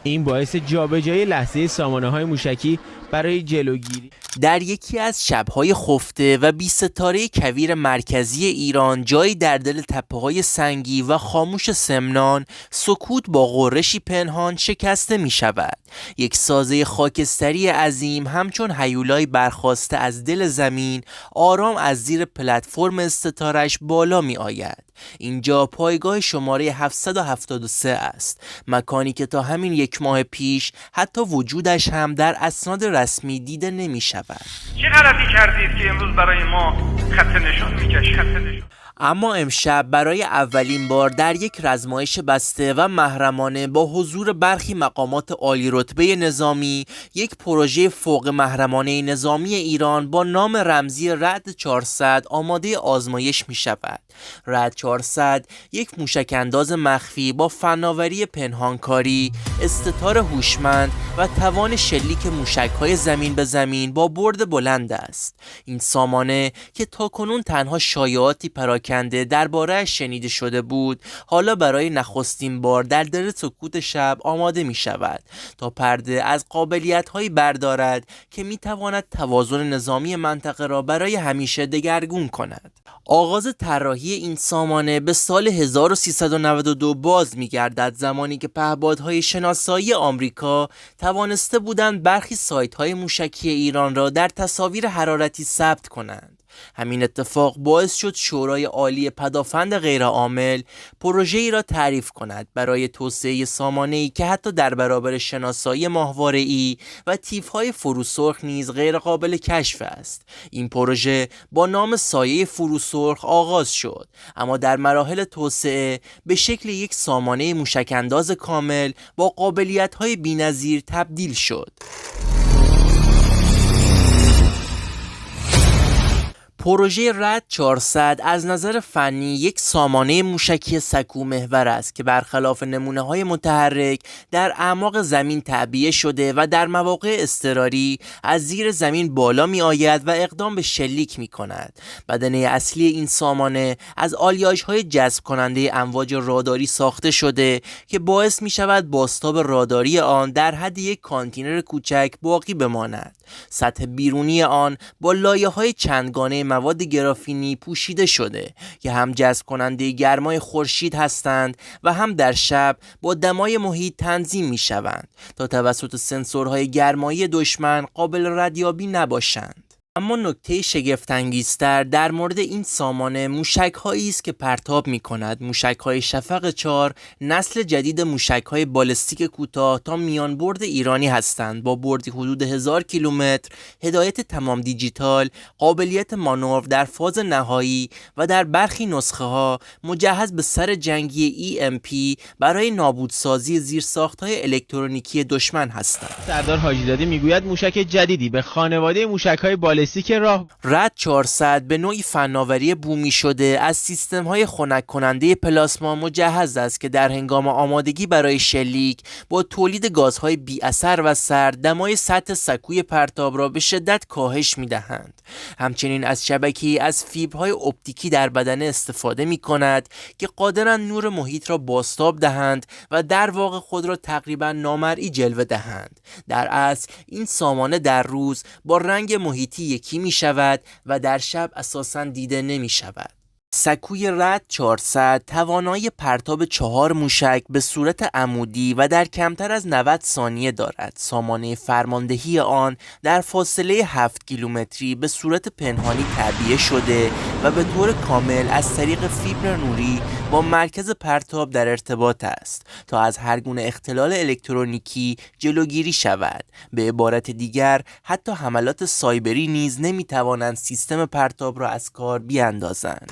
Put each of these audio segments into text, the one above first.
این باعث جابجایی لحظه سامانه‌های موشکی برای جلوگیری در یکی از شب‌های خفته و بی ستاره کویر مرکزی ایران، جایی در دل تپه‌های سنگی و خاموش سمنان، سکوت با غرشی پنهان شکسته می‌شود. یک سازه خاکستری عظیم همچون هیولای برخاسته از دل زمین، آرام از زیر پلتفرم استتارش بالا می‌آید. اینجا پایگاه شماره 773 است، مکانی که تا همین یک ماه پیش حتی وجودش هم در اسناد رسمی دیده نمی شود. چه غلطی کردید که امروز برای ما خط نشان می‌کشید؟ اما امشب برای اولین بار در یک رزمایش بسته و محرمانه با حضور برخی مقامات عالی رتبه نظامی، یک پروژه فوق محرمانه نظامی ایران با نام رمزی رعد 400 آماده آزمایش می شود. رعد 400 یک موشک‌انداز مخفی با فناوری پنهانکاری، استتار هوشمند و توان شلیک موشک‌های زمین به زمین با برد بلند است. این سامانه که تاکنون تنها شایعاتی پراکنده درباره‌اش شنیده شده بود، حالا برای نخستین بار در دل سکوت شب آماده می شود تا پرده از قابلیت‌هایی بردارد که می تواند توازن نظامی منطقه را برای همیشه دگرگون کند. آغاز طراحی این سامانه به سال 1392 باز می‌گردد، زمانی که پهپادهای شناسایی آمریکا توانسته بودند برخی سایت‌های موشکی ایران را در تصاویر حرارتی ثبت کنند. همین اتفاق باعث شد شورای عالی پدافند غیرعامل پروژه‌ای را تعریف کند برای توسعه سامانه‌ای که حتی در برابر شناسایی ماهواره‌ای و تیف‌های فروسرخ نیز غیر قابل کشف است. این پروژه با نام سایه فروسرخ آغاز شد، اما در مراحل توسعه به شکل یک سامانه موشک‌انداز کامل با قابلیت‌های بی‌نظیر تبدیل شد. پروژه رعد 400 از نظر فنی یک سامانه موشکی سکو محور است که برخلاف نمونه‌های متحرک در اعماق زمین تعبیه شده و در مواقع اضطراری از زیر زمین بالا می آید و اقدام به شلیک می کند. بدنه اصلی این سامانه از آلیاژهای جذب کننده امواج راداری ساخته شده که باعث می شود بازتاب راداری آن در حد یک کانتینر کوچک باقی بماند. سطح بیرونی آن با لایه‌های چندگانه مواد گرافینی پوشیده شده که هم جذب کننده گرمای خورشید هستند و هم در شب با دمای محیط تنظیم می شوند تا توسط سنسورهای گرمایی دشمن قابل ردیابی نباشند. اما نکته شگفت‌انگیزتر در مورد این سامانه موشک‌هایی است که پرتاب می‌کند. موشک‌های شفق 4 نسل جدید موشک‌های بالستیک کوتاه تا میان برد ایرانی هستند، با بردی حدود 1000 کیلومتر، هدایت تمام دیجیتال، قابلیت مانور در فاز نهایی و در برخی نسخه‌ها مجهز به سر جنگی EMP برای نابودسازی زیرساخت‌های الکترونیکی دشمن هستند. سردار حاجی‌زاده میگوید موشک جدیدی به خانواده موشک‌های بالستیک رعد 400 به نوعی فناوری بومی شده از سیستم‌های خنک کننده پلاسما مجهز است که در هنگام آمادگی برای شلیک با تولید گازهای بی اثر و سرد دمای سطح سکوی پرتاب را به شدت کاهش می‌دهند. همچنین از شبکه‌ای از فیبرهای اپتیکی در بدنه استفاده می‌کند که قادرند نور محیط را بازتاب دهند و در واقع خود را تقریباً نامرئی جلوه دهند. در اصل این سامانه در روز با رنگ محیطی یکی می شود و در شب اساساً دیده نمی شود. سکوی رعد 400 توانایی پرتاب 4 موشک به صورت عمودی و در کمتر از 90 ثانیه دارد. سامانه فرماندهی آن در فاصله 7 کیلومتری به صورت پنهانی تعبیه شده و به طور کامل از طریق فیبر نوری با مرکز پرتاب در ارتباط است تا از هر گونه اختلال الکترونیکی جلوگیری شود. به عبارت دیگر حتی حملات سایبری نیز نمی توانند سیستم پرتاب را از کار بیاندازند.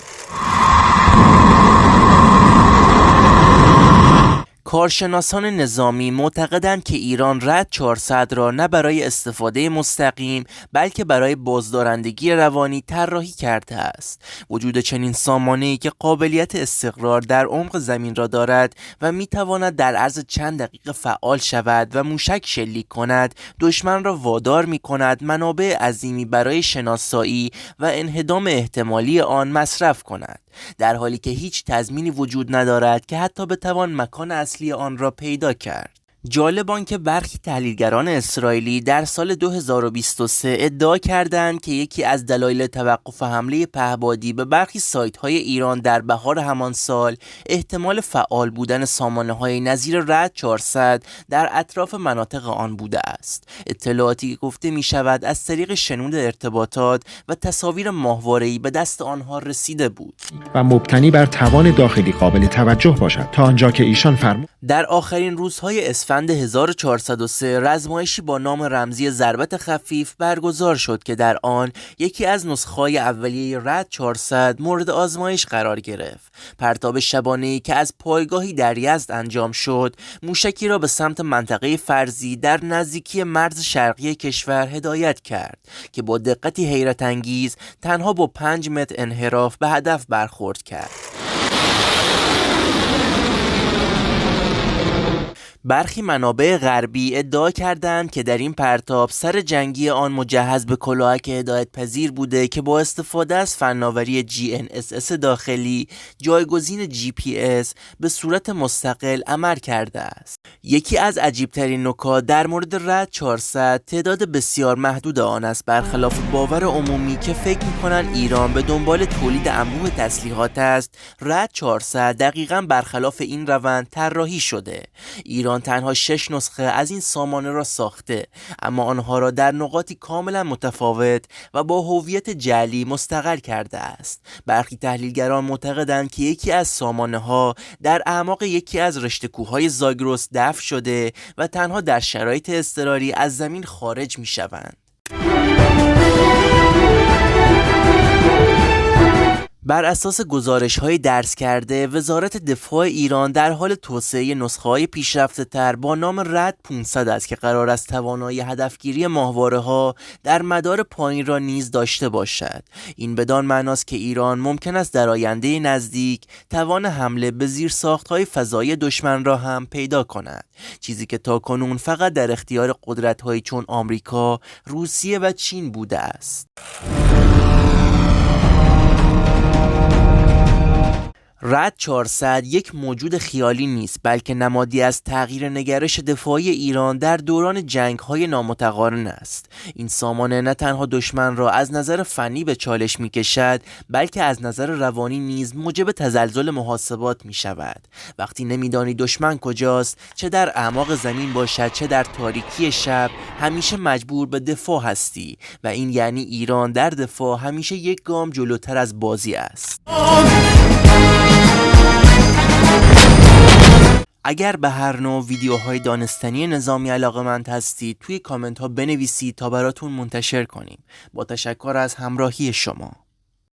کارشناسان نظامی معتقدند که ایران رعد 400 را نه برای استفاده مستقیم بلکه برای بازدارندگی روانی طراحی کرده است. وجود چنین سامانه‌ای که قابلیت استقرار در عمق زمین را دارد و می‌تواند در عرض چند دقیقه فعال شود و موشک شلیک کند، دشمن را وادار می‌کند منابع عظیمی برای شناسایی و انهدام احتمالی آن مصرف کند، در حالی که هیچ تضمینی وجود ندارد که حتی بتوان مکان اصلی آن را پیدا کرد. جالب آن که برخی تحلیلگران اسرائیلی در سال 2023 ادعا کردند که یکی از دلایل توقف حمله پهپادی به برخی سایت‌های ایران در بهار همان سال احتمال فعال بودن سامانه‌های نظیر رعد 400 در اطراف مناطق آن بوده است. اطلاعاتی که گفته می‌شود از طریق شنود ارتباطات و تصاویر ماهواره‌ای به دست آنها رسیده بود و مبتنی بر توان داخلی قابل توجه باشد، تا آنجا که ایشان فرمود. در آخرین روزهای اسفند 1403 رزمایشی با نام رمزی ضربت خفیف برگزار شد که در آن یکی از نسخه‌های اولیه رعد 400 مورد آزمایش قرار گرفت. پرتاب شبانه‌ای که از پایگاهی در یزد انجام شد، موشکی را به سمت منطقه فرضی در نزدیکی مرز شرقی کشور هدایت کرد که با دقتی حیرت انگیز تنها با 5 متر انحراف به هدف برخورد کرد. برخی منابع غربی ادعا کردند که در این پرتاب سر جنگی آن مجهز به کلاهک هدایت پذیر بوده که با استفاده از فناوری GNSS داخلی جایگزین GPS به صورت مستقل عمل کرده است. یکی از عجیبترین نکات در مورد رعد 400 تعداد بسیار محدود آن است، برخلاف باور عمومی که فکر می‌کنند ایران به دنبال تولید انبوه تسلیحات است. رعد 400 دقیقاً برخلاف این روند طراحی شده. ایران تنها 6 نسخه از این سامانه را ساخته، اما آنها را در نقاطی کاملا متفاوت و با هویت جعلی مستقر کرده است. برخی تحلیلگران معتقدند که یکی از سامانه ها در اعماق یکی از رشته کوههای زاگرس دفن شده و تنها در شرایط اضطراری از زمین خارج می شوند. بر اساس گزارش‌های درج کرده، وزارت دفاع ایران در حال توسعه نسخه‌های پیشرفته‌تر با نام رعد 500 است که قرار است توانایی هدفگیری ماهواره‌ها در مدار پایین را نیز داشته باشد. این بدان معناست که ایران ممکن است در آینده نزدیک توان حمله به زیرساخت‌های فضایی دشمن را هم پیدا کند، چیزی که تاکنون فقط در اختیار قدرت‌هایی چون آمریکا، روسیه و چین بوده است. رعد 400 یک موجود خیالی نیست، بلکه نمادی از تغییر نگرش دفاعی ایران در دوران جنگ‌های نامتقارن است. این سامانه نه تنها دشمن را از نظر فنی به چالش می‌کشد، بلکه از نظر روانی نیز موجب تزلزل محاسبات می‌شود. وقتی نمی‌دانی دشمن کجاست، چه در اعماق زمین باشد چه در تاریکی شب، همیشه مجبور به دفاع هستی و این یعنی ایران در دفاع همیشه یک گام جلوتر از بازی است. اگر به هر نوع ویدیوهای دانستنی نظامی علاقه‌مند هستید، توی کامنت ها بنویسید تا براتون منتشر کنیم. با تشکر از همراهی شما.